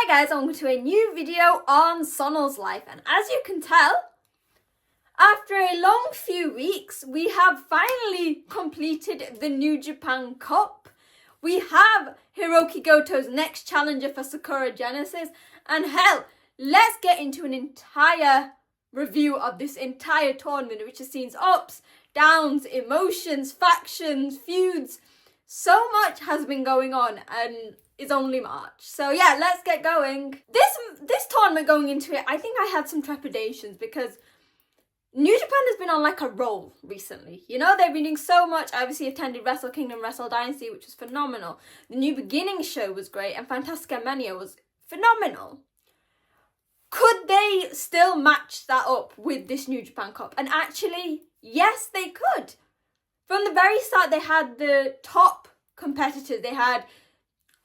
Hi guys, welcome to a new video on Sonal's life, and as you can tell, after a long few weeks, we have finally completed the New Japan Cup. We have Hiroki Goto's next challenger for Sakura Genesis, and hell, let's get into an entire review of this entire tournament, which has seen ups, downs, emotions, factions, feuds. So much has been going on, and it's only March. So yeah, let's get going. This tournament going into it, I think I had some trepidations because New Japan has been on like a roll recently. You know, they've been doing so much. I obviously attended Wrestle Kingdom, Wrestle Dynasty, which was phenomenal. The New Beginning show was great, and Fantastica Mania was phenomenal. Could they still match that up with this New Japan Cup? And actually, yes, they could. From the very start, they had the top competitors. They had,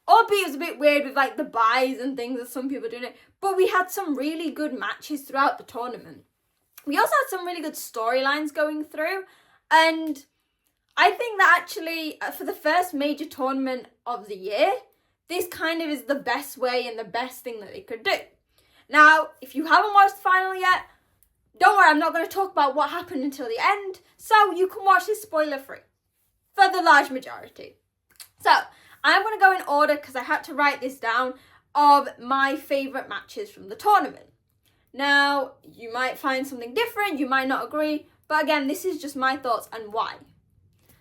albeit it was a bit weird with like the buys and things, as some people are doing it, but we had some really good matches throughout the tournament. We also had some really good storylines going through, and I think that actually, for the first major tournament of the year, this kind of is the best way and the best thing that they could do. Now, if you haven't watched the final yet, don't worry, I'm not going to talk about what happened until the end, so you can watch this spoiler-free, for the large majority. So, I'm going to go in order, because I had to write this down, of my favourite matches from the tournament. Now, you might find something different, you might not agree, but again, this is just my thoughts and why.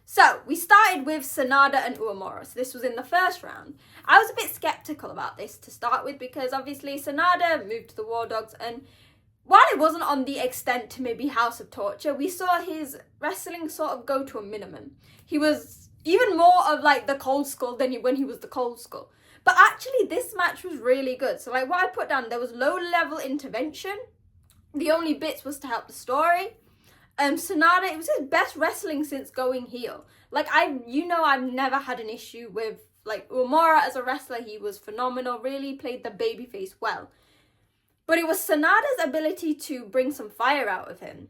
So, we started with Sanada and Uemura, so this was in the first round. I was a bit sceptical about this to start with, because obviously Sanada moved to the War Dogs, and while it wasn't on the extent to maybe House of Torture, we saw his wrestling sort of go to a minimum. He was even more of like the Cold Skull than when he was the Cold Skull. But actually, this match was really good. So like what I put down, there was low-level intervention. The only bits was to help the story. Sanada, it was his best wrestling since going heel. Like, I've never had an issue with, like, Uemura as a wrestler. He was phenomenal, really played the babyface well. But it was Sanada's ability to bring some fire out of him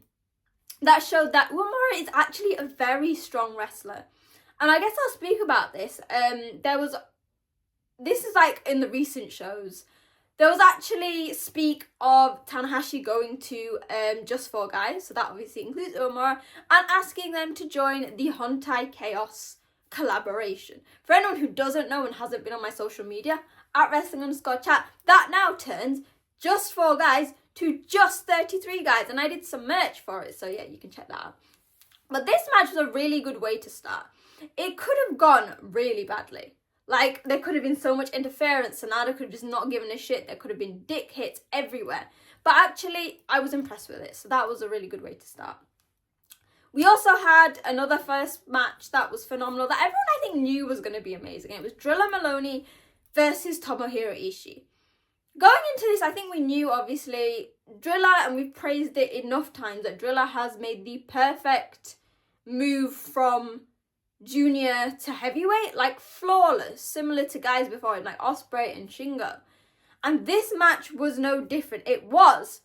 that showed that Uemura is actually a very strong wrestler. And I guess I'll speak about this. This is like in the recent shows. There was actually speak of Tanahashi going to Just 4 Guys, so that obviously includes Uemura, and asking them to join the Hontai Chaos collaboration. For anyone who doesn't know and hasn't been on my social media, at wrestling_chat, that now turns Just 4 Guys to Just 33 Guys, and I did some merch for it, so yeah, you can check that out. But this match was a really good way to start. It could have gone really badly. Like, there could have been so much interference. Sanada could have just not given a shit. There could have been dick hits everywhere. But actually, I was impressed with it. So that was a really good way to start. We also had another first match that was phenomenal, that everyone I think knew was going to be amazing. It was Driller Maloney versus Tomohiro Ishii. Going into this, I think we knew, obviously, Driller, and we've praised it enough times, that Driller has made the perfect move from junior to heavyweight, like flawless, similar to guys before him, like Ospreay and Shingo. And this match was no different. It was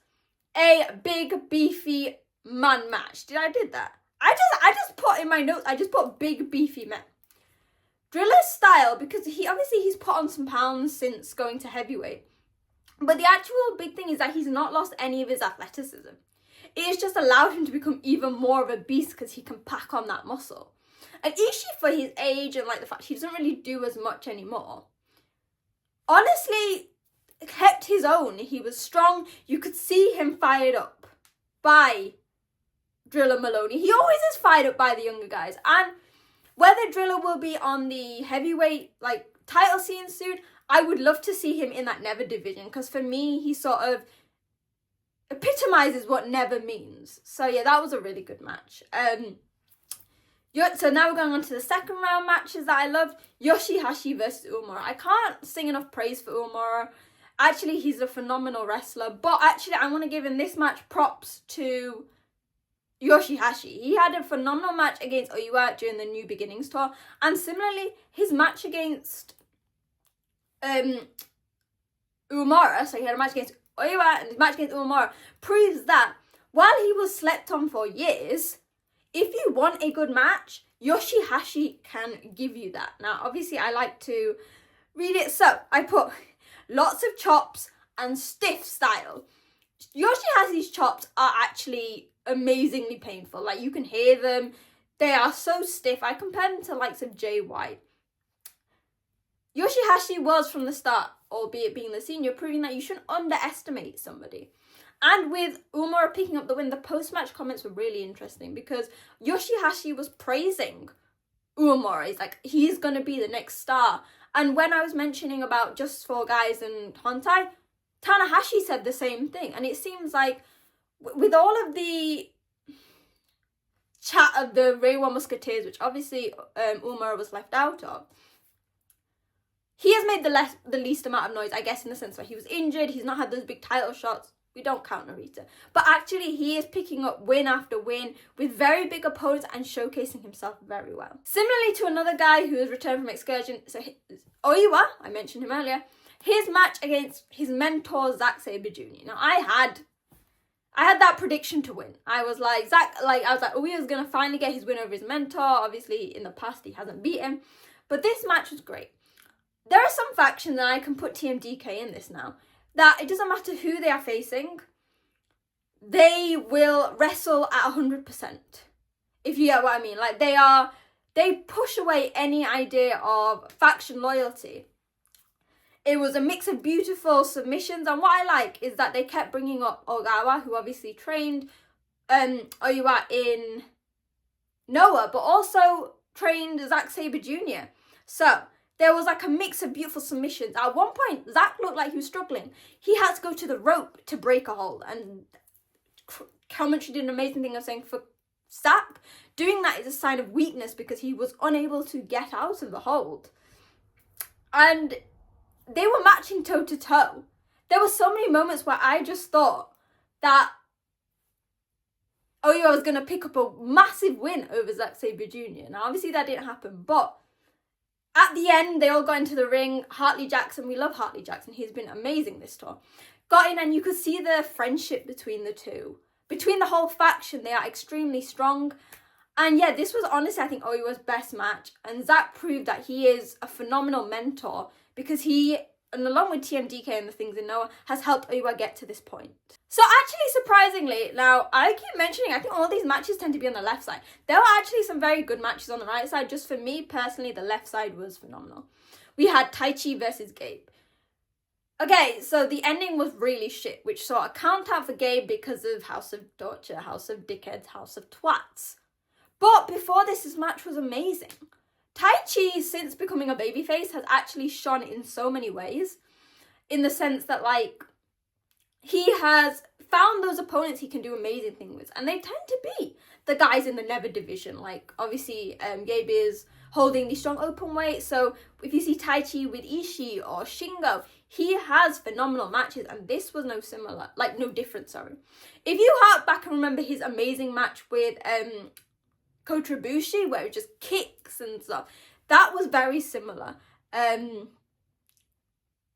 a big, beefy man match. Did that? I just put in my notes, I just put big, beefy man. Driller's style, because he's put on some pounds since going to heavyweight. But the actual big thing is that he's not lost any of his athleticism. It has just allowed him to become even more of a beast because he can pack on that muscle. And Ishii, for his age and like the fact he doesn't really do as much anymore, honestly kept his own. He was strong. You could see him fired up by Driller Maloney. He always is fired up by the younger guys. And whether Driller will be on the heavyweight like title scene soon, I would love to see him in that Never division, because for me, he sort of epitomizes what Never means. So yeah, that was a really good match. So now we're going on to the second round matches that I loved. Yoshihashi versus Uemura. I can't sing enough praise for Uemura. Actually, he's a phenomenal wrestler. But actually, I want to give in this match props to Yoshihashi. He had a phenomenal match against Oiwa during the New Beginnings tour. And similarly, his match against Uemura, so he had a match against Oiwa and his match against Uemura, proves that while he was slept on for years, if you want a good match, Yoshihashi can give you that. Now, obviously, I like to read it. So, I put, lots of chops and stiff style. Yoshihashi's chops are actually amazingly painful. Like, you can hear them. They are so stiff. I compare them to the likes of Jay White. Yoshihashi was from the start, albeit being the senior, proving that you shouldn't underestimate somebody. And with Umura picking up the win, the post-match comments were really interesting because Yoshihashi was praising Umura. He's like, he's going to be the next star. And when I was mentioning about Just 4 Guys and Hontai, Tanahashi said the same thing. And it seems like with all of the chat of the Reiwa Musketeers, which obviously Umura was left out of, he has made the least amount of noise, I guess, in the sense that he was injured. He's not had those big title shots. We don't count Narita. But actually, he is picking up win after win with very big opponents and showcasing himself very well. Similarly to another guy who has returned from excursion, so Oiwa, I mentioned him earlier, his match against his mentor, Zack Sabre Jr. Now, I had that prediction to win. I was like, Oiwa's going to finally get his win over his mentor. Obviously, in the past, he hasn't beat him. But this match was great. There are some factions, and I can put TMDK in this now, that it doesn't matter who they are facing, they will wrestle at 100%. If you get what I mean. Like, they push away any idea of faction loyalty. It was a mix of beautiful submissions, and what I like is that they kept bringing up Ogawa, who obviously trained Oiwa in Noah, but also trained Zack Sabre Jr. So there was like a mix of beautiful submissions. At one point, Zack looked like he was struggling. He had to go to the rope to break a hold. And commentary did an amazing thing of saying for Zack, doing that is a sign of weakness because he was unable to get out of the hold. And they were matching toe to toe. There were so many moments where I just thought that Oiwa was going to pick up a massive win over Zack Sabre Jr. Now, obviously that didn't happen, but at the end, they all got into the ring. Hartley Jackson, we love Hartley Jackson. He's been amazing this tour. Got in and you could see the friendship between the two. Between the whole faction, they are extremely strong. And yeah, this was honestly, I think, Oiwa's best match. And Zack proved that he is a phenomenal mentor because he, and along with TMDK and the things in Noah, has helped Oiwa get to this point. So actually, surprisingly, now I keep mentioning, I think all these matches tend to be on the left side. There were actually some very good matches on the right side. Just for me, personally, the left side was phenomenal. We had Taichi versus Gabe. Okay, so the ending was really shit, which saw a count out for Gabe because of House of Torture, House of Dickheads, House of Twats. But before this match was amazing. Taichi, since becoming a babyface, has actually shone in so many ways. In the sense that, like, he has found those opponents he can do amazing things with. And they tend to be the guys in the Never division. Like, obviously, Gabe is holding the strong open weight. So, if you see Taichi with Ishii or Shingo, he has phenomenal matches. And this was no different, sorry. If you hark back and remember his amazing match with Kotribushi, where it just kicks and stuff, that was very similar.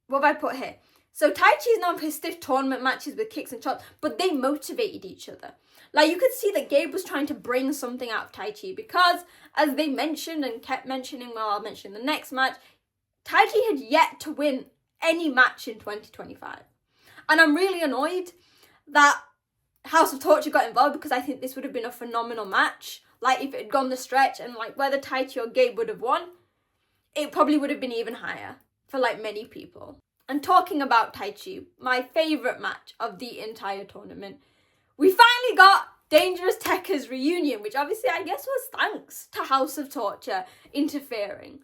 What have I put here? So Taichi is known for his stiff tournament matches with kicks and chops, but they motivated each other. Like, you could see that Gabe was trying to bring something out of Taichi because, as they mentioned and kept mentioning, well, I'll mention the next match, Taichi had yet to win any match in 2025. And I'm really annoyed that House of Torture got involved because I think this would have been a phenomenal match. Like, if it had gone the stretch and, like, whether Taichi or Gabe would have won, it probably would have been even higher for, like, many people. And talking about Taichi, my favourite match of the entire tournament, we finally got Dangerous Tekka's reunion, which obviously I guess was thanks to House of Torture interfering.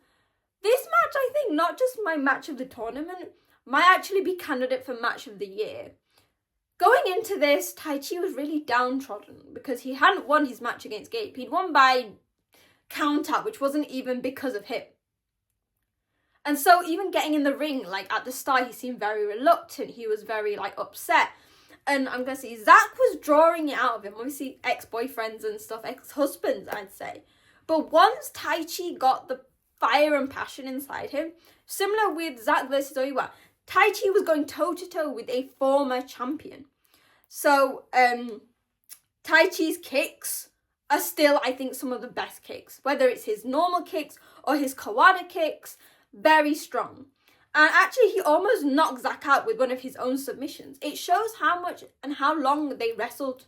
This match, I think, not just my match of the tournament, might actually be candidate for match of the year. Going into this, Taichi was really downtrodden because he hadn't won his match against Gabe. He'd won by count out, which wasn't even because of him. And so even getting in the ring, like, at the start, he seemed very reluctant. He was very, like, upset. And I'm going to say, Zack was drawing it out of him. Obviously, ex-boyfriends and stuff, ex-husbands, I'd say. But once Taichi got the fire and passion inside him, similar with Zack versus Oiwa, Taichi was going toe-to-toe with a former champion. So, Taichi's kicks are still, I think, some of the best kicks. Whether it's his normal kicks or his Kawada kicks, very strong. And actually, he almost knocked Zack out with one of his own submissions. It shows how much and how long they wrestled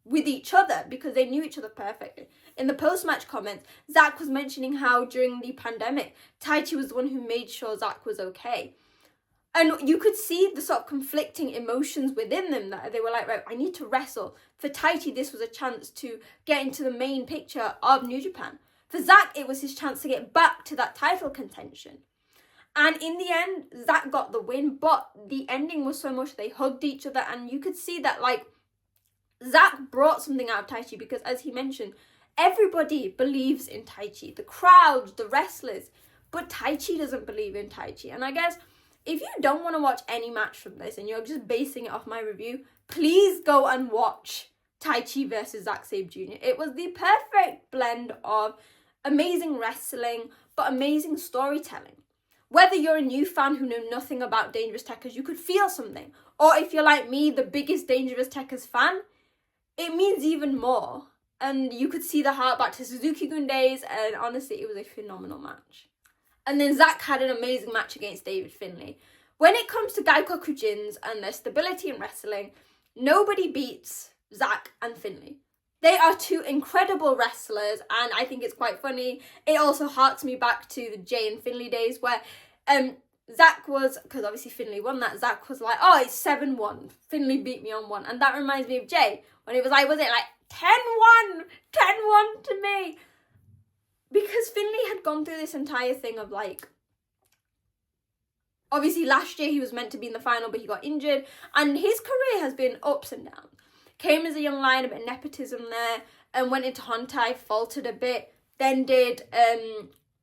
with each other because they knew each other perfectly. In the post-match comments, Zack was mentioning how during the pandemic, Taichi was the one who made sure Zack was okay. And you could see the sort of conflicting emotions within them, that they were like, right, I need to wrestle. For Taichi, this was a chance to get into the main picture of New Japan. For Zack, it was his chance to get back to that title contention. And in the end, Zack got the win, but the ending was so much they hugged each other, and you could see that, like, Zack brought something out of Taichi because, as he mentioned, everybody believes in Taichi. The crowd, the wrestlers, but Taichi doesn't believe in Taichi. And I guess if you don't want to watch any match from this and you're just basing it off my review, please go and watch Taichi versus Zack Sabre Jr. It was the perfect blend of amazing wrestling, but amazing storytelling. Whether you're a new fan who know nothing about Dangerous Tekkers, you could feel something. Or if you're like me, the biggest Dangerous Tekkers fan, it means even more. And you could see the heart back to Suzuki-gun days, and honestly, it was a phenomenal match. And then Zack had an amazing match against David Finlay. When it comes to Gaikokujins and their stability in wrestling, nobody beats Zack and Finlay. They are two incredible wrestlers, and I think it's quite funny. It also harks me back to the Jay and Finlay days where Zack was, because obviously Finlay won that, Zack was like, oh, it's 7-1. Finlay beat me on one. And that reminds me of Jay, when it was like, was it like 10-1? 10-1 to me. Because Finlay had gone through this entire thing of like, obviously last year he was meant to be in the final, but he got injured. And his career has been ups and downs. Came as a young lion, a bit of nepotism there, and went into Hontai, faltered a bit. Then did,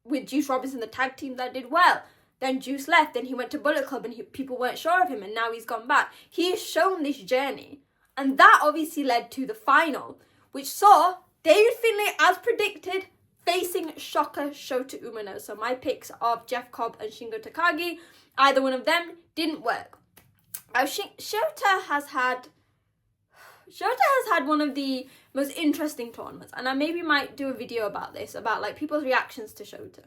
with Juice Robinson, the tag team, that did well. Then Juice left, then he went to Bullet Club and people weren't sure of him, and now he's gone back. He has shown this journey, and that obviously led to the final, which saw David Finlay, as predicted, facing Shocker Shota Umino. So my picks of Jeff Cobb and Shingo Takagi, either one of them didn't work. Now, Shota has had one of the most interesting tournaments, and I maybe might do a video about this, about like people's reactions to Shota.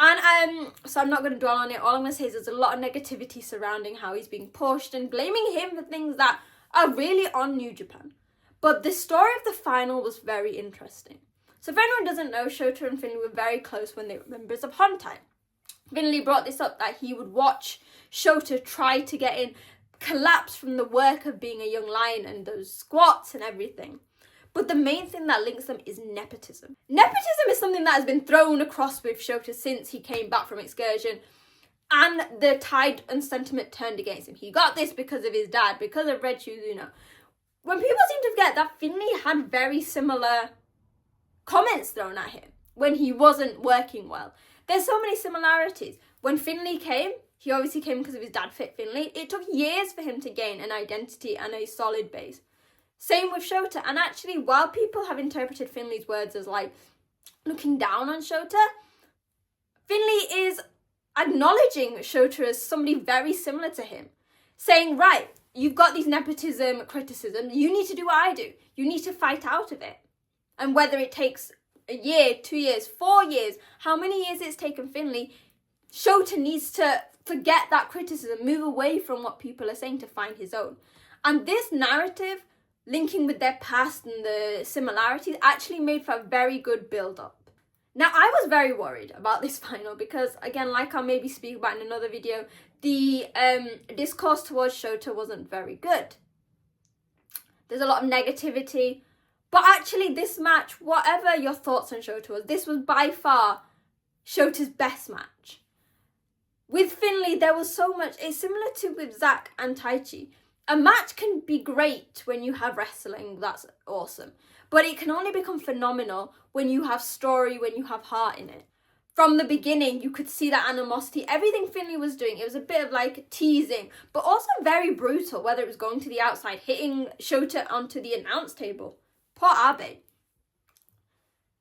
And so I'm not going to dwell on it. All I'm going to say is there's a lot of negativity surrounding how he's being pushed and blaming him for things that are really on New Japan. But the story of the final was very interesting. So if anyone doesn't know, Shota and Finlay were very close when they were members of Hontai. Finlay brought this up that he would watch Shota try to get in, collapse from the work of being a young lion and those squats and everything. But the main thing that links them is nepotism. Nepotism is something that has been thrown across with Shota since he came back from excursion, and the tide and sentiment turned against him. He got this because of his dad, because of Red Shoes Uno. When people seem to forget that Finlay had very similar comments thrown at him when he wasn't working well. There's so many similarities. When Finlay came, he obviously came because of his dad, Fit Finlay. It took years for him to gain an identity and a solid base. Same with Shota. And actually, while people have interpreted Finlay's words as like looking down on Shota, Finlay is acknowledging Shota as somebody very similar to him. Saying, right, you've got these nepotism criticisms. You need to do what I do. You need to fight out of it. And whether it takes a year, 2 years, 4 years, how many years it's taken Finlay, Shota needs to forget that criticism, move away from what people are saying to find his own. And this narrative, linking with their past and the similarities, actually made for a very good build-up. Now, I was very worried about this final because, again, like I'll maybe speak about in another video, the discourse towards Shota wasn't very good. There's a lot of negativity. But actually, this match, whatever your thoughts on Shota was, this was by far Shota's best match. With Finlay, there was so much. It's similar to with Zack and Taichi. A match can be great when you have wrestling. That's awesome. But it can only become phenomenal when you have story, when you have heart in it. From the beginning, you could see that animosity. Everything Finlay was doing, it was a bit of like teasing, but also very brutal, whether it was going to the outside, hitting Shota onto the announce table. Poor Abe.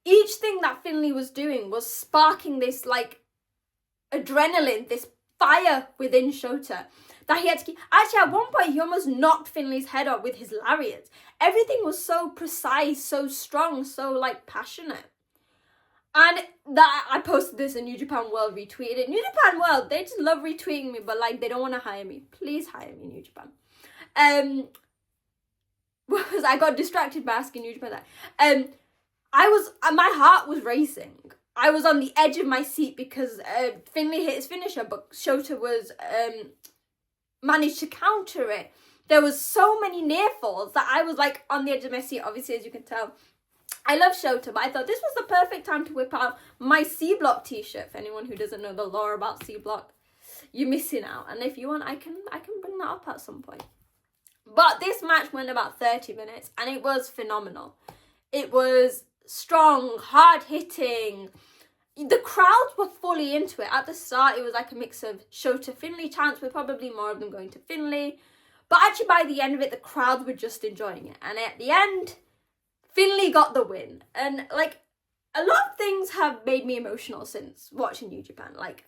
Each thing that Finlay was doing was sparking this like adrenaline, this fire within Shota that he had to keep. Actually, at one point, he almost knocked Finlay's head off with his lariats. Everything was so precise, so strong, so like passionate. And that I posted this and New Japan World retweeted it. New Japan World, they just love retweeting me, but like they don't want to hire me. Please hire me, New Japan. Because I got distracted by asking New Japan that. My heart was racing. I was on the edge of my seat because Finlay hit his finisher, but Shota was managed to counter it. There was so many near falls that I was like on the edge of my seat. Obviously, as you can tell, I love Shota, but I thought this was the perfect time to whip out my C Block t-shirt. For anyone who doesn't know the lore about C Block, you're missing out. And if you want, I can bring that up at some point. But this match went about 30 minutes and it was phenomenal. It was strong, hard-hitting. The crowds were fully into it. At the start, it was like a mix of Shota Finlay chants, with probably more of them going to Finlay. But actually, by the end of it, the crowds were just enjoying it. And at the end, Finlay got the win. And like, a lot of things have made me emotional since watching New Japan. Like,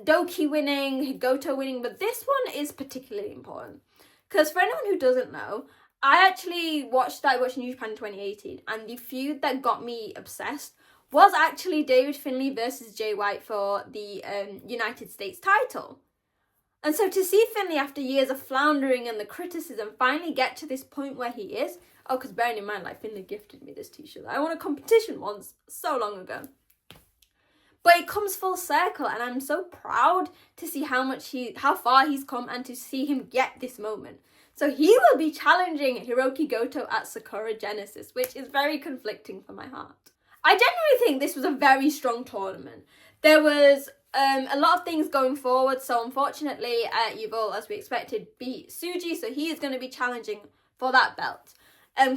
Doki winning, Goto winning, but this one is particularly important. Because for anyone who doesn't know, I actually started watching New Japan in 2018, and the feud that got me obsessed was actually David Finlay versus Jay White for the United States title. And so to see Finlay, after years of floundering and the criticism, finally get to this point where he is, because bearing in mind, like, Finlay gifted me this t-shirt. I won a competition once, so long ago. But it comes full circle, and I'm so proud to see how far he's come and to see him get this moment. So he will be challenging Hiroki Goto at Sakura Genesis, which is very conflicting for my heart. I genuinely think this was a very strong tournament. There was a lot of things going forward, so unfortunately, Evil, as we expected, beat Tsuji, so he is going to be challenging for that belt.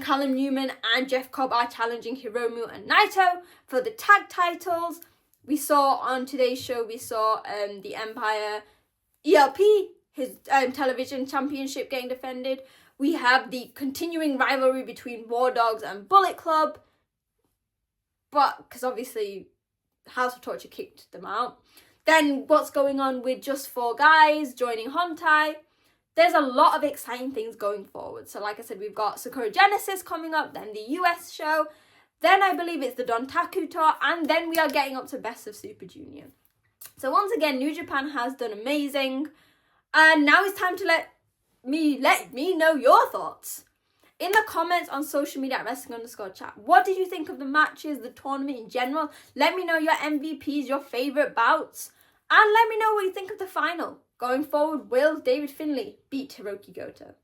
Callum Newman and Jeff Cobb are challenging Hiromu and Naito for the tag titles. We saw on today's show, the Empire ELP, his television championship getting defended. We have the continuing rivalry between War Dogs and Bullet Club. But, because obviously House of Torture kicked them out. Then what's going on with Just 4 Guys joining Hontai. There's a lot of exciting things going forward. So like I said, we've got Sakura Genesis coming up, then the US show. Then I believe it's the Dontaku tour, and then we are getting up to Best of Super Junior. So once again, New Japan has done amazing. And now it's time to let me know your thoughts. In the comments on social media at wrestling_chat, what did you think of the matches, the tournament in general? Let me know your MVPs, your favourite bouts. And let me know what you think of the final. Going forward, will David Finlay beat Hiroki Goto?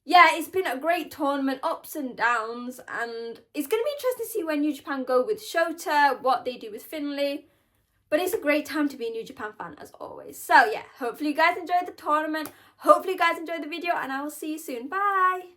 Yeah, it's been a great tournament, ups and downs, and it's going to be interesting to see where New Japan go with Shota, what they do with Finlay. But it's a great time to be a New Japan fan, as always. So yeah, hopefully you guys enjoyed the tournament. Hopefully you guys enjoyed the video, and I will see you soon. Bye!